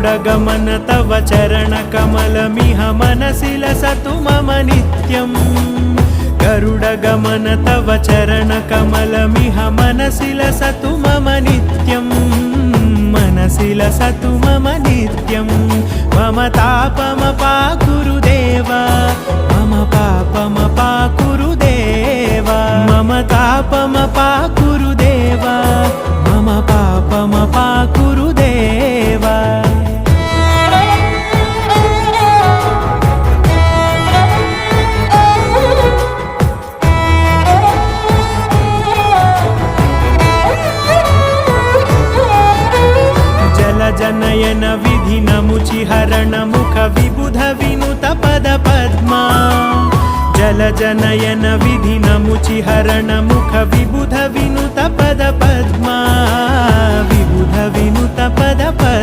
गरुडगमन तव चरणकमलमिह मनसि लसतु मम नित्यम् गरुडगमन तव चरणकमलमिह मनसि लसतु मम नित्यम् मनसि लसतु मम नित्यं मम तापमपाकुरु देवा मम पापमपाकुरु देवा मम तापमपाकुरु देवा मम पापमपाकुरु देवा जनयन विधि नमुचिहरण मुख विबुध विनुत पद पद्मा जल जनयन विधि नमुचिहरण मुख विबुध विनुत पद पद्मा विबुध विनुत पद पद्मा।